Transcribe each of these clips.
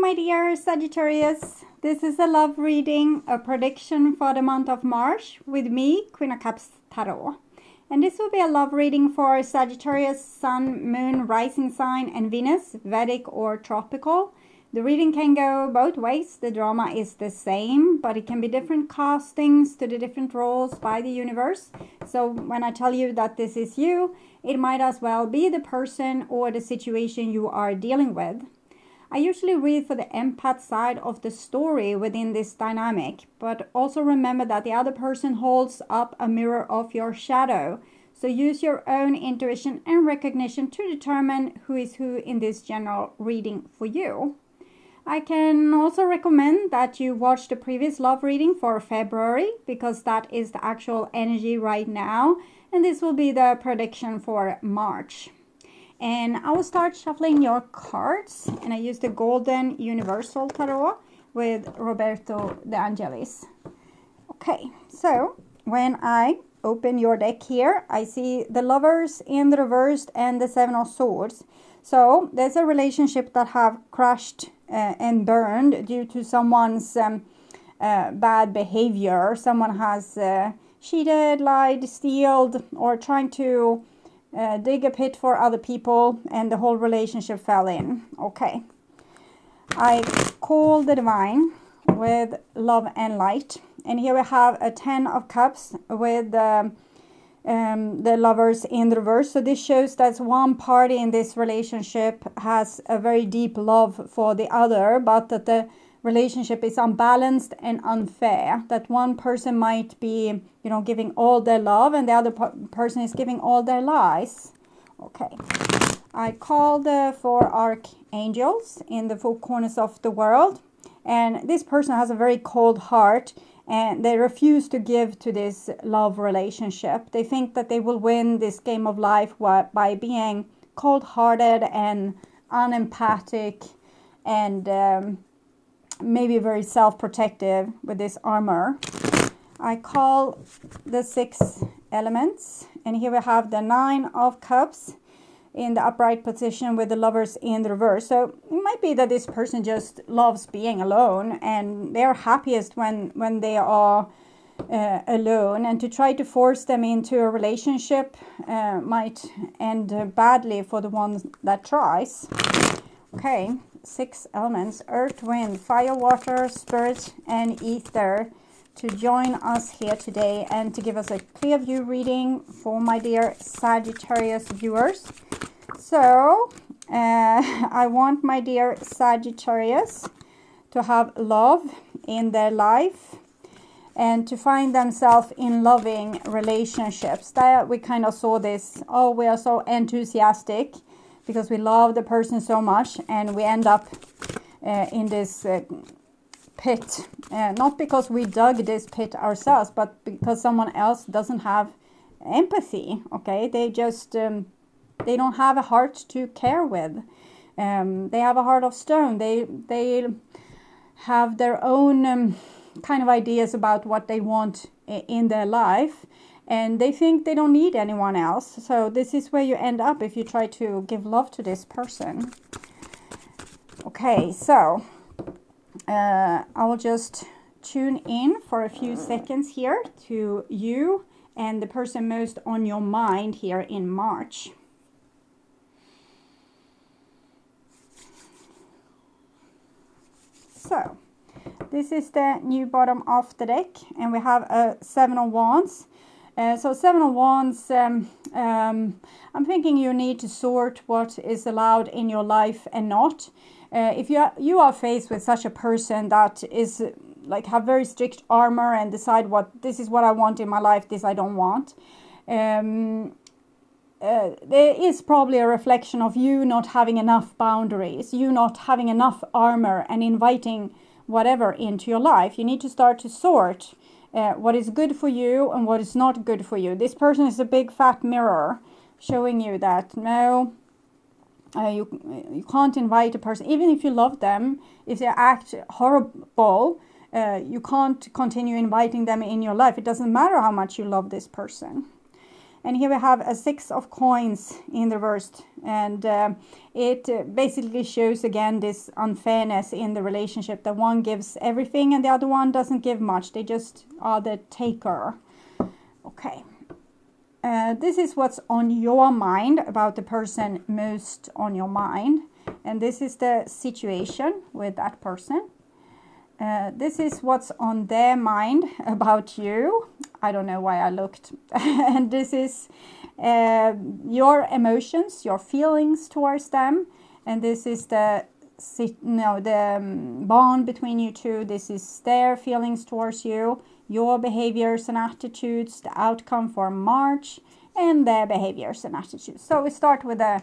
my dear Sagittarius. This is a love reading, a prediction for the month of March with me, Queen of Cups Tarot. And this will be a love reading for Sagittarius, Sun, Moon, Rising sign, and Venus, Vedic or tropical. The reading can go both ways. The drama is the same, but it can be different castings to the different roles by the universe. So when I tell you that this is you, it might as well be the person or the situation you are dealing with. I usually read for the empath side of the story within this dynamic, but also remember that the other person holds up a mirror of your shadow. So use your own intuition and recognition to determine who is who in this general reading for you. I can also recommend that you watch the previous love reading for February, because that is the actual energy right now, and this will be the prediction for March. And I will start shuffling your cards, and I use the Golden Universal Tarot with Roberto De Angelis. Okay, so when I open your deck here, I see the Lovers in the reversed and the Seven of Swords. So there's a relationship that have crashed and burned due to someone's bad behavior. Someone has cheated, lied, stealed, or trying to dig a pit for other people, and the whole relationship fell in. Okay, I call the divine with love and light, and here we have a 10 of cups with the Lovers in the reverse. So this shows that one party in this relationship has a very deep love for the other, but that the relationship is unbalanced and unfair. That one person might be, giving all their love, and the other person is giving all their lies. Okay, I call the 4 archangels in the 4 corners of the world, and this person has a very cold heart, and they refuse to give to this love relationship. They think that they will win this game of life by being cold-hearted and unempathic and maybe very self-protective with this armor. I call the 6 elements, and here we have the 9 of cups in the upright position with the Lovers in the reverse. So it might be that this person just loves being alone, and they're happiest when they are alone, and to try to force them into a relationship might end badly for the one that tries. Okay, 6 elements: earth, wind, fire, water, spirit, and ether, to join us here today and to give us a clear view reading for my dear Sagittarius viewers. So I want my dear Sagittarius to have love in their life and to find themselves in loving relationships. That we kind of saw this, we are so enthusiastic because we love the person so much, and we end up in this pit, not because we dug this pit ourselves, but because someone else doesn't have empathy. Okay, they just they don't have a heart to care with. They have a heart of stone. They have their own kind of ideas about what they want in their life, and they think they don't need anyone else. So this is where you end up if you try to give love to this person. Okay, so I will just tune in for a few seconds here to you and the person most on your mind here in March. So this is the new bottom of the deck, and we have a 7 of Wands. So 7 of Wands, I'm thinking you need to sort what is allowed in your life and not. If you are faced with such a person that is like have very strict armor and decide this is what I want in my life, this I don't want, there is probably a reflection of you not having enough boundaries, you not having enough armor and inviting whatever into your life. You need to start to sort what is good for you and what is not good for you. This person is a big fat mirror showing you that no, you can't invite a person, even if you love them, if they act horrible, you can't continue inviting them in your life. It doesn't matter how much you love this person. And here we have a 6 of coins in reversed, and it basically shows again this unfairness in the relationship, that one gives everything and the other one doesn't give much. They just are the taker. Okay. This is what's on your mind, about the person most on your mind. And this is the situation with that person. This is what's on their mind about you. I don't know why I looked. And this is your emotions, your feelings towards them. And this is the bond between you two. This is their feelings towards you, your behaviors and attitudes, the outcome for March, and their behaviors and attitudes. So we start with a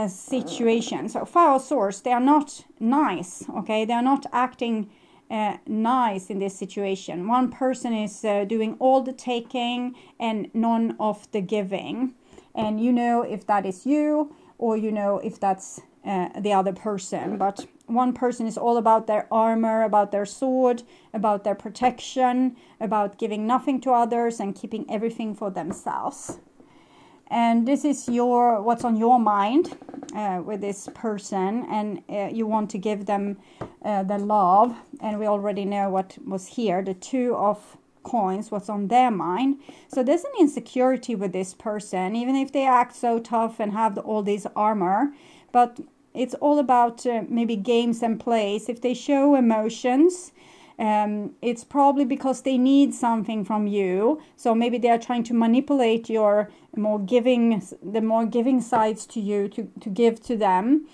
situation. So 5 of Swords, they are not nice, okay? They are not acting nice in this situation. One person is doing all the taking and none of the giving. And you know if that is you, or you know if that's the other person. But one person is all about their armor, about their sword, about their protection, about giving nothing to others and keeping everything for themselves. And this is what's on your mind with this person, and you want to give them the love. And we already know what was here, the 2 of coins, what's on their mind. So there's an insecurity with this person, even if they act so tough and have all this armor. But it's all about maybe games and plays. If they show emotions, it's probably because they need something from you. So maybe they are trying to manipulate the more giving sides to you to give to them,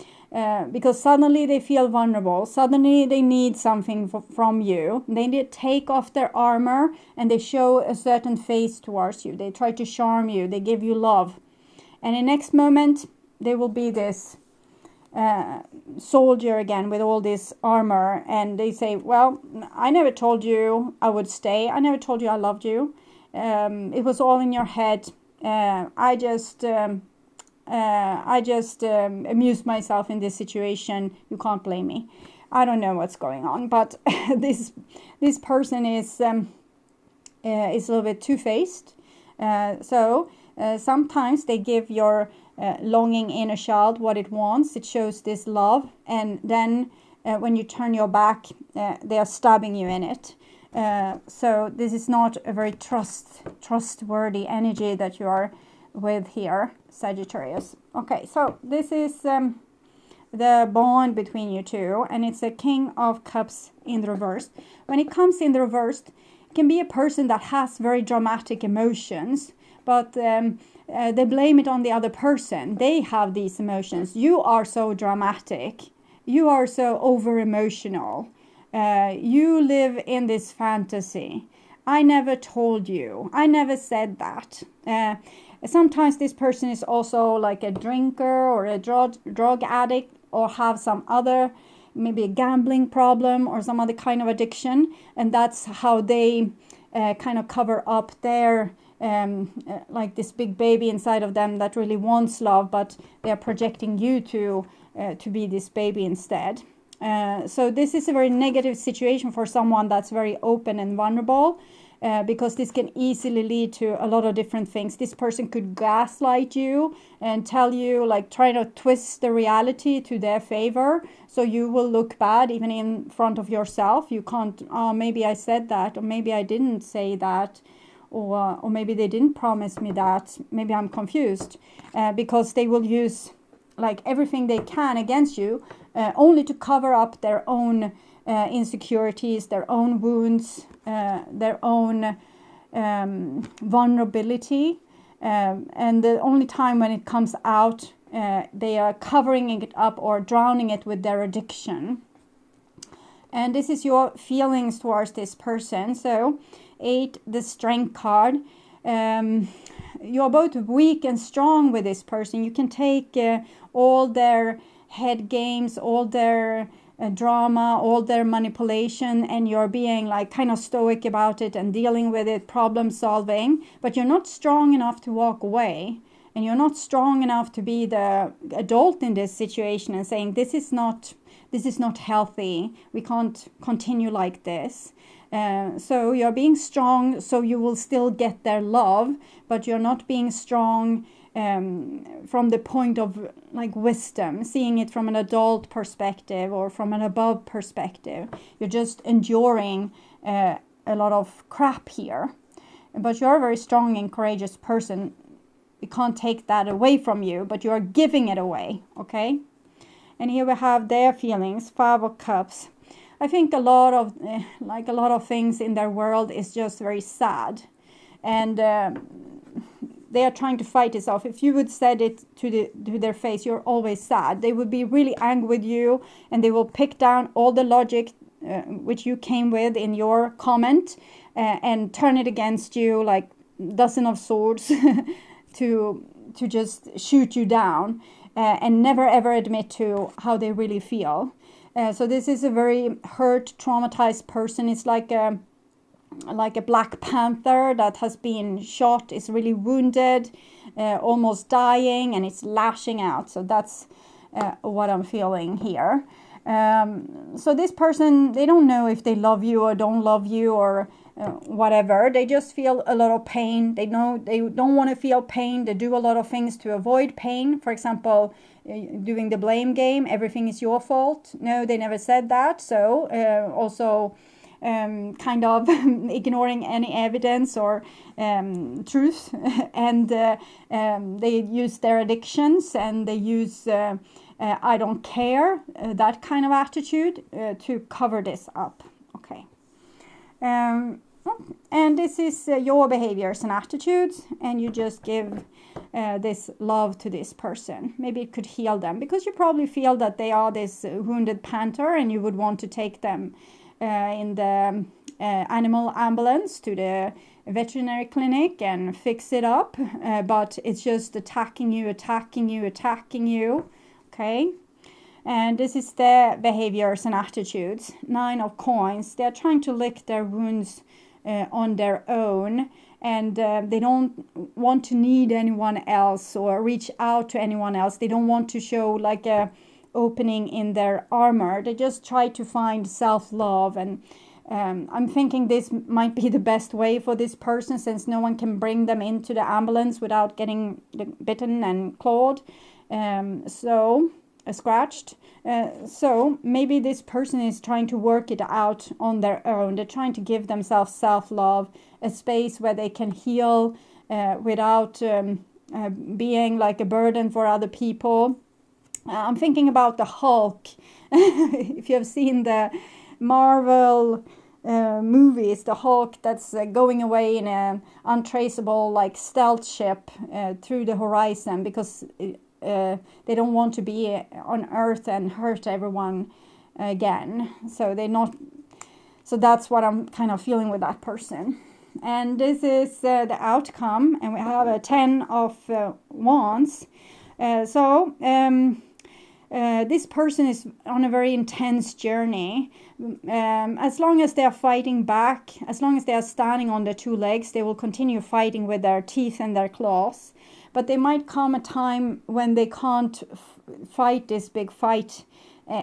because suddenly they feel vulnerable. Suddenly they need something from you. They need to take off their armor and they show a certain face towards you. They try to charm you. They give you love, and the next moment they will be this soldier again with all this armor, and they say, well, I never told you I would stay. I never told you I loved you. It was all in your head. I just amused myself in this situation. You can't blame me. I don't know what's going on, but this person is a little bit two-faced. So sometimes they give your longing inner child what it wants. It shows this love, and then when you turn your back, they are stabbing you in it. So this is not a very trustworthy energy that you are with here, Sagittarius. Okay, so this is the bond between you two, and it's a King of Cups in the reverse. When it comes in the reverse, it can be a person that has very dramatic emotions, but they blame it on the other person. They have these emotions. You are so dramatic. You are so over-emotional. You live in this fantasy. I never told you. I never said that. Sometimes this person is also like a drinker or a drug addict, or have some other, maybe a gambling problem or some other kind of addiction. And that's how they kind of cover up their like this big baby inside of them that really wants love, but they are projecting you to be this baby instead. So this is a very negative situation for someone that's very open and vulnerable, because this can easily lead to a lot of different things. This person could gaslight you and tell you, like, try to twist the reality to their favor, so you will look bad even in front of yourself. You can't, oh, maybe I said that, or maybe I didn't say that, or maybe they didn't promise me that. Maybe I'm confused, because they will use like everything they can against you, only to cover up their own insecurities, their own wounds, their own vulnerability. And the only time when it comes out, they are covering it up or drowning it with their addiction. And this is your feelings towards this person. So 8, the Strength card. You're both weak and strong with this person. You can take all their head games, all their drama, all their manipulation, and you're being like kind of stoic about it and dealing with it, problem solving, but you're not strong enough to walk away. and you're not strong enough to be the adult in this situation and saying, this is not healthy, we can't continue like this. So you're being strong so you will still get their love, but you're not being strong from the point of like wisdom, seeing it from an adult perspective or from an above perspective. You're just enduring a lot of crap here, but you're a very strong and courageous person. We can't take that away from you, but you are giving it away, okay? And here we have their feelings, 5 of Cups. I think a lot of things in their world is just very sad, and they are trying to fight this off. If you would said it to their face, you're always sad, they would be really angry with you, and they will pick down all the logic which you came with in your comment and turn it against you like dozen of swords to just shoot you down, and never ever admit to how they really feel. So this is a very hurt, traumatized person. It's like a black panther that has been shot, is really wounded, almost dying, and it's lashing out. So that's what I'm feeling here. So this person, they don't know if they love you or don't love you or whatever. They just feel a lot of pain. They know they don't want to feel pain. They do a lot of things to avoid pain. For example, doing the blame game, everything is your fault. No, they never said that. So also kind of ignoring any evidence or truth, and they use their addictions, and they use I don't care, that kind of attitude to cover this up. Okay. And this is your behaviors and attitudes, and you just give this love to this person. Maybe it could heal them, because you probably feel that they are this wounded panther, and you would want to take them in the animal ambulance to the veterinary clinic and fix it up, but it's just attacking you. Okay. And this is their behaviors and attitudes. 9 of Coins. They're trying to lick their wounds on their own, and they don't want to need anyone else or reach out to anyone else. They don't want to show like a opening in their armor. They just try to find self-love, and I'm thinking this might be the best way for this person, since no one can bring them into the ambulance without getting bitten and clawed. Scratched. So maybe this person is trying to work it out on their own. They're trying to give themselves self-love, a space where they can heal without being like a burden for other people. I'm thinking about the Hulk. If you have seen the Marvel movies, the Hulk that's going away in an untraceable like stealth ship through the horizon, because they don't want to be on Earth and hurt everyone again. So that's what I'm kind of feeling with that person. And this is the outcome, and we have a 10 of Wands. This person is on a very intense journey. As long as they are fighting back, as long as they are standing on their 2 legs, they will continue fighting with their teeth and their claws. But there might come a time when they can't fight this big fight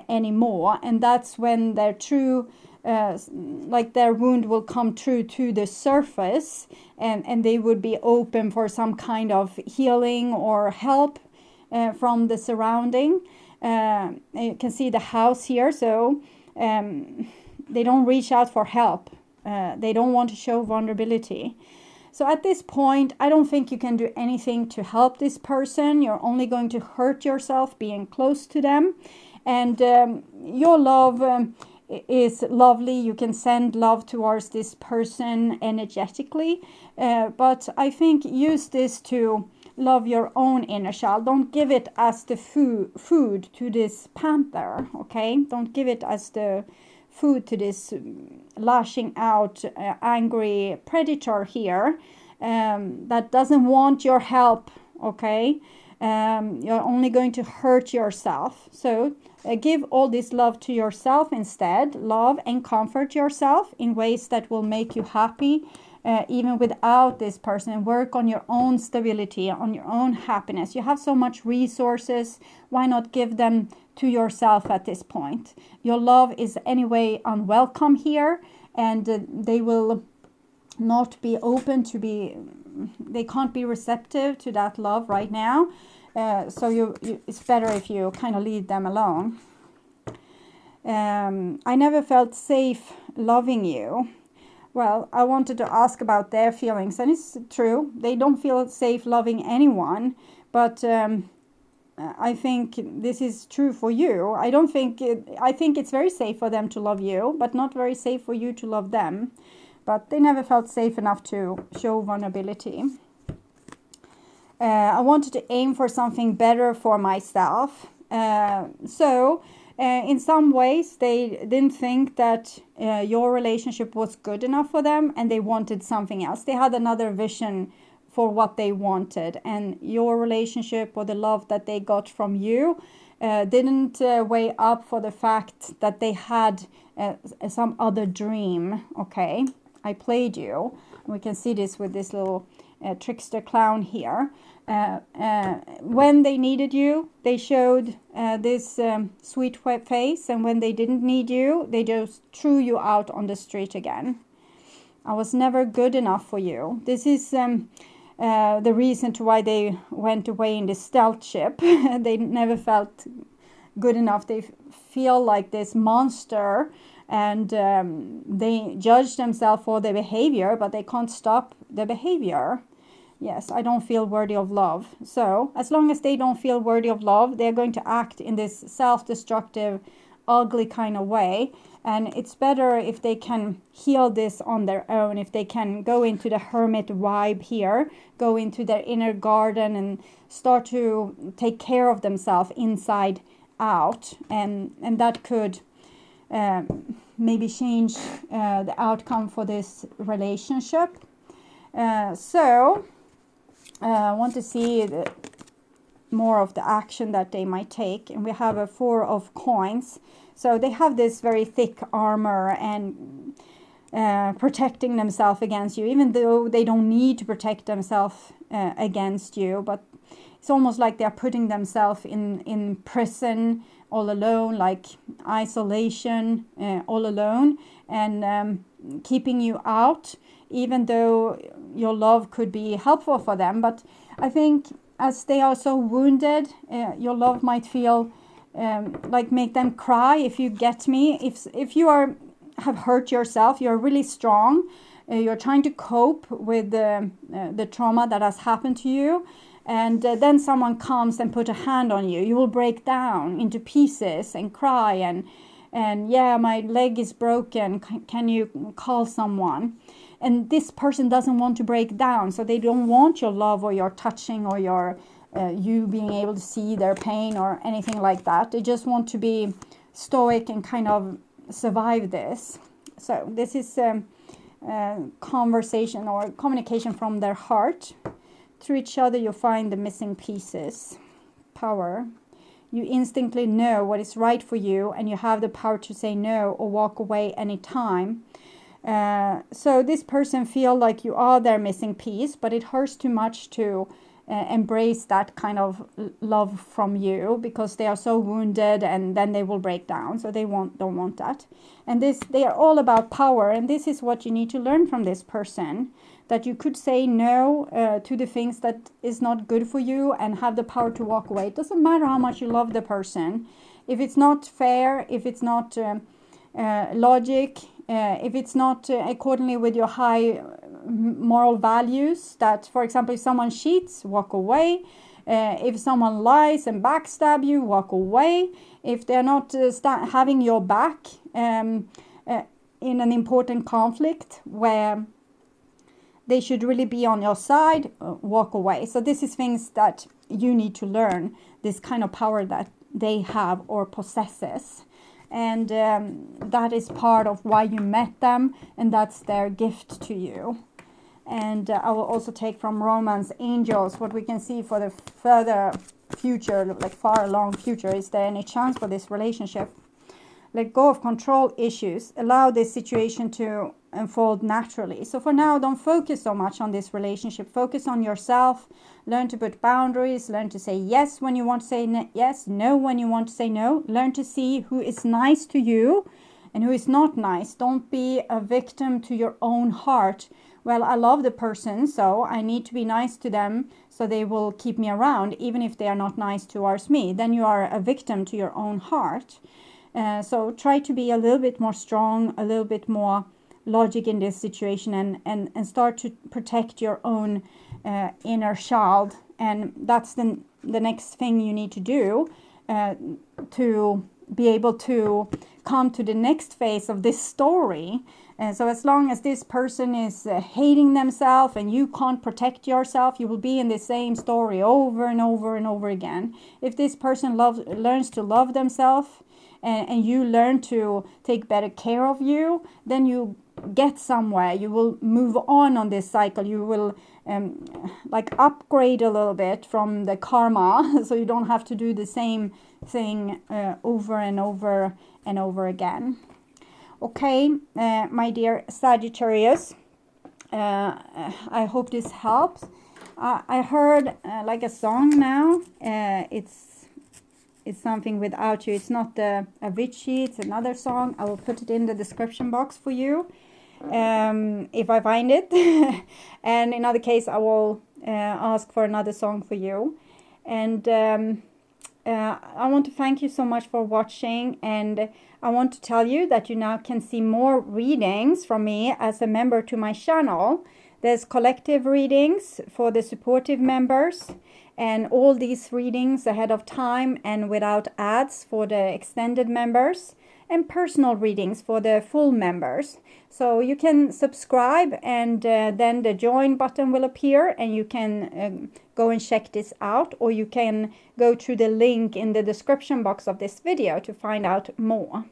anymore, and that's when their true, their wound will come true to the surface, and they would be open for some kind of healing or help from the surrounding. You can see the house here, so they don't reach out for help. They don't want to show vulnerability. So at this point, I don't think you can do anything to help this person. You're only going to hurt yourself being close to them. And your love is lovely. You can send love towards this person energetically. But I think use this to love your own inner child. Don't give it as the food to this panther, okay? Don't give it as the food to this lashing out angry predator here that doesn't want your help, okay? You're only going to hurt yourself. So give all this love to yourself instead. Love and comfort yourself in ways that will make you happy even without this person, and work on your own stability, on your own happiness. You have so much resources. Why not give them to yourself at this point? Your love is anyway unwelcome here, and they will not be open to be, they can't be receptive to that love right now. So it's better if you kind of leave them alone. I never felt safe loving you. Well, I wanted to ask about their feelings, and it's true. They don't feel safe loving anyone, but I think this is true for you. I think it's very safe for them to love you, but not very safe for you to love them. But they never felt safe enough to show vulnerability. I wanted to aim for something better for myself. In some ways, they didn't think that your relationship was good enough for them, and they wanted something else. They had another vision for what they wanted, and your relationship or the love that they got from you didn't weigh up for the fact that they had some other dream. Okay, I played you. We can see this with this little trickster clown here. When they needed you, they showed this sweet face, and when they didn't need you, they just threw you out on the street again. I was never good enough for you. This is the reason to why they went away in the stealth ship. They never felt good enough. They feel like this monster, and they judge themselves for their behavior, but they can't stop the behavior. Yes, I don't feel worthy of love. So as long as they don't feel worthy of love, they're going to act in this self-destructive, ugly kind of way. And it's better if they can heal this on their own, if they can go into the hermit vibe here, go into their inner garden and start to take care of themselves inside out. And that could maybe change the outcome for this relationship. I want to see more of the action that they might take. And we have a 4 of coins. So they have this very thick armor and protecting themselves against you, even though they don't need to protect themselves against you. But it's almost like they're putting themselves in prison all alone, like isolation all alone, and keeping you out, even though your love could be helpful for them. But I think as they are so wounded, your love might feel like make them cry, if you get me. If you have hurt yourself, you're really strong, you're trying to cope with the trauma that has happened to you, and then someone comes and put a hand on you, you will break down into pieces and cry and yeah, my leg is broken, can you call someone? And this person doesn't want to break down, so they don't want your love or your touching or your you being able to see their pain or anything like that. They just want to be stoic and kind of survive this. So this is conversation or communication from their heart. Through each other you find the missing pieces. Power. You instinctively know what is right for you, and you have the power to say no or walk away anytime. So this person feel like you are their missing piece, but it hurts too much to embrace that kind of love from you, because they are so wounded, and then they will break down. So they don't want that. And they are all about power, and this is what you need to learn from this person, that you could say no to the things that is not good for you and have the power to walk away. It doesn't matter how much you love the person. If it's not fair, if it's not logic, if it's not accordingly with your high moral values, that, for example, if someone cheats, walk away. If someone lies and backstab you, walk away. If they're not having your back in an important conflict where they should really be on your side, walk away. So this is things that you need to learn, this kind of power that they have or possesses. And that is part of why you met them, and that's their gift to you. And I will also take from Romance Angels what we can see for the further future, like far along future. Is there any chance for this relationship? let go of control issues, allow this situation to unfold naturally. So for now, don't focus so much on this relationship. Focus on yourself. Learn to put boundaries. Learn to say yes when you want to say yes, no when you want to say no. Learn to see who is nice to you and who is not nice. Don't be a victim to your own heart. Well, I love the person, so I need to be nice to them so they will keep me around, even if they are not nice towards me. Then you are a victim to your own heart. So try to be a little bit more strong, a little bit more logic in this situation, and start to protect your own inner child. And that's the next thing you need to do to be able to come to the next phase of this story. So as long as this person is hating themselves and you can't protect yourself, you will be in the same story over and over and over again. If this person learns to love themselves and you learn to take better care of you, then you get somewhere. You will move on this cycle. You will like upgrade a little bit from the karma, so you don't have to do the same thing over and over and over again. Okay, my dear Sagittarius, I hope this helps. I heard like a song now. It's something without you. It's not Avicii, it's another song. I will put it in the description box for you if I find it. And in other case, I will ask for another song for you. And I want to thank you so much for watching, and I want to tell you that you now can see more readings from me as a member to my channel. There's collective readings for the supportive members, and all these readings ahead of time and without ads for the extended members, and personal readings for the full members. So you can subscribe, and then the join button will appear, and you can go and check this out, or you can go to the link in the description box of this video to find out more.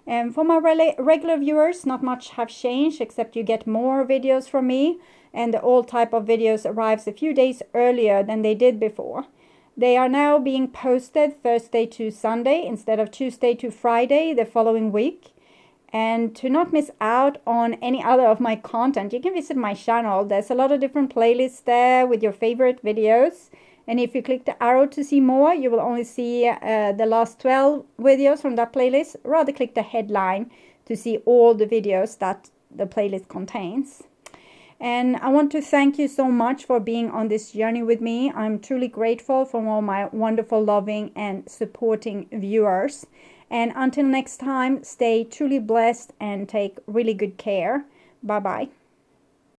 And for my regular viewers, not much have changed, except you get more videos from me, and the all type of videos arrives a few days earlier than they did before. They are now being posted Thursday to Sunday instead of Tuesday to Friday the following week. And to not miss out on any other of my content, you can visit my channel. There's a lot of different playlists there with your favorite videos. And if you click the arrow to see more, you will only see the last 12 videos from that playlist. Rather click the headline to see all the videos that the playlist contains. And I want to thank you so much for being on this journey with me. I'm truly grateful for all my wonderful, loving and supporting viewers. And until next time, stay truly blessed and take really good care. Bye-bye.